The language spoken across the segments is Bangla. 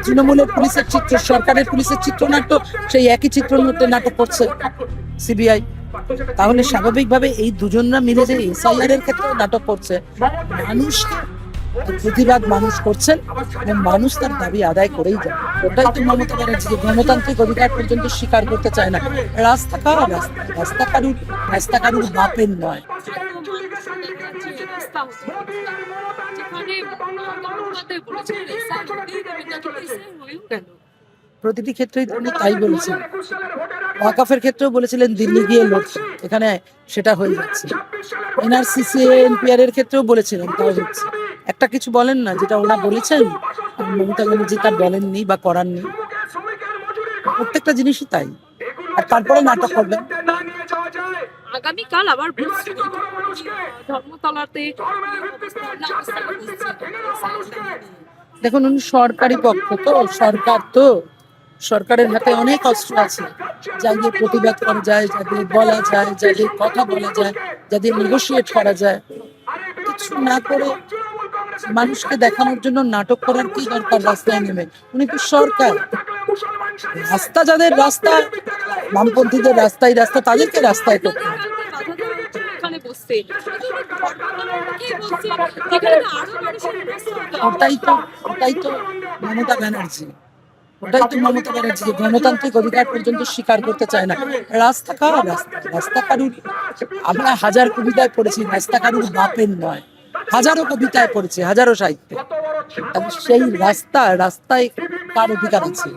তৃণমূলের পুলিশের চিত্র, সরকারের পুলিশের চিত্রনাট্য সেই একই চিত্রনাট্যে নাটক করছে সিবিআই। তাহলে স্বাভাবিকভাবে এই দুজনরা মিলে যে এসআইআর এর ক্ষেত্রে নাটক করছে, মানুষকে প্রতিবাদ মানুষ করছেন এবং মানুষ তার দাবি আদায় করেই যায়। ওটাই তো মমতা ব্যানার্জি গণতান্ত্রিক অধিকার পর্যন্ত স্বীকার করতে চায় না। রাস্তা কারুর বাপের নয়। প্রতিটি ক্ষেত্রেই তিনি তাই বলেছেন। ওয়াকাফের ক্ষেত্রেও বলেছিলেন দিল্লি গিয়ে লড়ছে, এখানে সেটা হয়ে যাচ্ছে। এনআরসিসি এনপিআর এর ক্ষেত্রেও বলেছিলেন, তাই হচ্ছে। একটা কিছু বলেন না যেটা ওরা বলেছেন মমতা ব্যানার্জি তার বলেননি বা করাননি, প্রত্যেকটা জিনিসই তাই। আর তারপরে নাটক করবেন। আগামীকাল আবার ধর্মতলাতে দেখুন, উনি সরকারি পক্ষ তো, সরকারের হাতে অনেক অস্ত্র আছে, যা দিয়ে প্রতিবাদ করা যায়, যা দিয়ে বলা যায়, যা দিয়ে কথা বলা যায়, যা দিয়ে নেগোশিয়েট করা যায়। কিছু না করে মানুষকে দেখানোর জন্য নাটক করার কি দরকার রাস্তায় নেমে? উনি তো সরকার। রাস্তা যাদের রাস্তা, বামপন্থীদের রাস্তায় রাস্তা, তাদেরকে রাস্তায় করতে হবে। ওটাই তো মমতা ব্যানার্জি গণতান্ত্রিক অধিকার পর্যন্ত স্বীকার করতে চায় না। রাস্তা কারুর, আমরা হাজার কবিতায় পড়েছি, রাস্তা কারুর বাপের নয়। হাজারো কবিতায় পড়েছি, হাজারো সাহিত্যে। সেই রাস্তায় কার অধিকার আছে?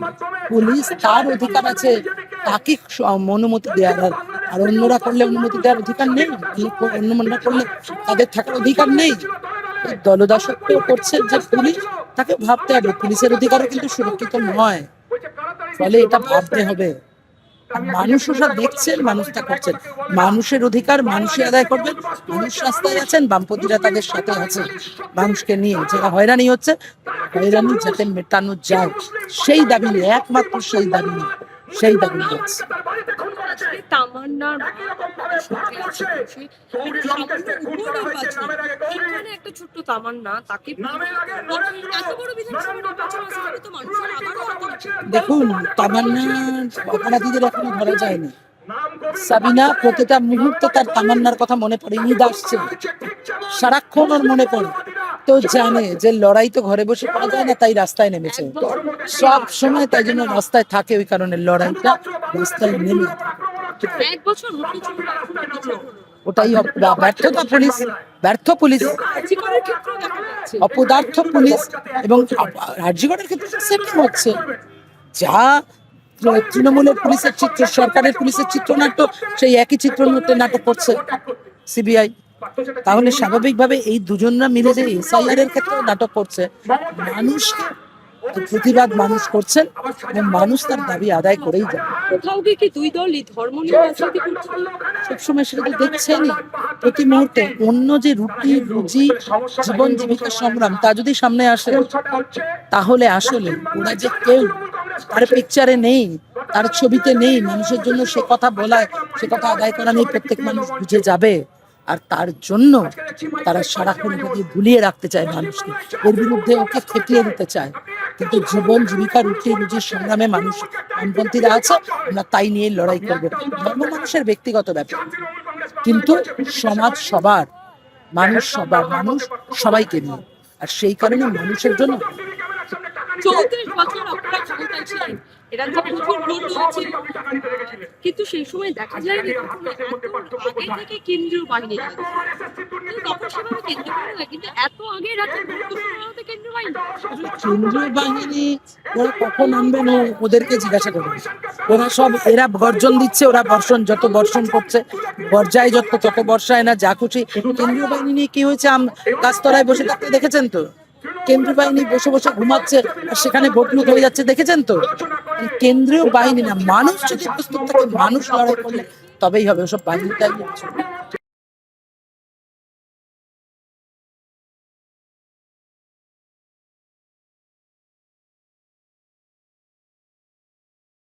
পুলিশ তার অধিকার আছে তাকে অনুমতি দেওয়ার, আর অন্যরা করলে অনুমতি দেওয়ার অধিকার নেই। অন্যরা করলে তাদের থাকার অধিকার নেই। দলদাসত্ব করছে যে পুলিশ, তাকে ভাবতে হবে পুলিশের অধিকারও কিন্তু সুরক্ষিত নয়। ফলে এটা ভাবতে হবে। আর মানুষও সব দেখছেন, মানুষ তা করছেন। মানুষের অধিকার মানুষই আদায় করবেন। মানুষ রাস্তায় আছেন, বামপন্থীরা তাদের সাথে আছে মানুষকে নিয়ে। যারা হয়রানি হচ্ছে, হয়রানি যাতে মেটানো যায়, সেই দাবি নিয়ে, একমাত্র সেই দাবি নিয়ে আছে। একটা ছোট্ট তামান্না, তাকে দেখুন, তামান্নার অপরাধীদের এখনো ধরা যায়নি। সাবিনা প্রতিটা মুহূর্তে তার তামান্নার কথা মনে পড়ে। ঈদ আসছে, সারাক্ষণ ওর মনে পড়ে। তো জানে যে লড়াই তো ঘরে বসে করা যায় না, তাই রাস্তায় নেমেছে সব সময়। তাই জন্য রাস্তায় থাকে, ওই কারণে লড়াইটা রাস্তায় নেমে। ওটাই ব্যর্থ পুলিশ, অপদার্থ পুলিশ। এবং রাজ্যগণের ক্ষেত্রে সেরকম হচ্ছে, যা তৃণমূলের পুলিশের চিত্র, সরকারের পুলিশের চিত্রনাট্য সেই একই চিত্রনাট্যে নাটক করছে সিবিআই। তাহলে স্বাভাবিকভাবে এই দুজনরা মিলে যে এসআইআর এর ক্ষেত্রে নাটক করছে, মানুষকে প্রতিবাদ মানুষ করছেন এবং মানুষ তার দাবি আদায় করেই যায়। কোথাও কি দুই দলই ধর্ম নিয়ে রাজনীতি করছে? সবসময় সেটা তো দেখছেনই প্রতি মুহূর্তে। অন্য যে রুজি জীবন জীবিকার সংগ্রাম, তা যদি সামনে আসে, তাহলে আসলে ওরা যে কেউ তার পিকচারে নেই, তার ছবিতে নেই, মানুষের জন্য সে কথা বলায়, সে কথা আদায় করা নেই, প্রত্যেক মানুষ বুঝে যাবে। আর তার জন্য তারা সারাক্ষণ ওকে ভুলিয়ে রাখতে চায় মানুষকে, এর বিরুদ্ধে ওকে খেপিয়ে দিতে চায়। কিন্তু জীবন জীবিকার রুজির সংগ্রামে মানুষ, বামপন্থীরা আছে, আমরা তাই নিয়ে লড়াই করবো। ধর্ম মানুষের ব্যক্তিগত ব্যাপার, কিন্তু সমাজ সবার, মানুষ সবাইকে নিয়ে। আর সেই কারণে মানুষের জন্য 34 বছর আপনারা ক্ষমতায় ছিলেন, এরা যে প্রচুর ভোট হয়েছে, কিন্তু সেই সময় দেখা যায়নি আগে থেকে কেন্দ্রীয় বাহিনী তখন সেভাবে কেন্দ্রীয় বাহিনী, কিন্তু এত আগে কেন্দ্রীয় বাহিনী ওরা কখন আনবেন ওদেরকে জিজ্ঞাসা করবেন। এরা বর্জন দিচ্ছে, ওরা যত বর্ষণ করছে, বর্জায় যত বর্ষায় না, যা খুশি। কেন্দ্রীয় বাহিনী নিয়ে কি হয়েছে? গাছতলায় বসে থাকতে দেখেছেন তো? কেন্দ্রীয় বাহিনী বসে বসে ঘুমাচ্ছে আর সেখানে ভোট লুট হয়ে যাচ্ছে, দেখেছেন তো? কেন্দ্রীয় বাহিনী না, মানুষ যদি প্রস্তুত থাকে, মানুষ লড়াই করলে তবেই হবে। ওসব বাহিনীটাই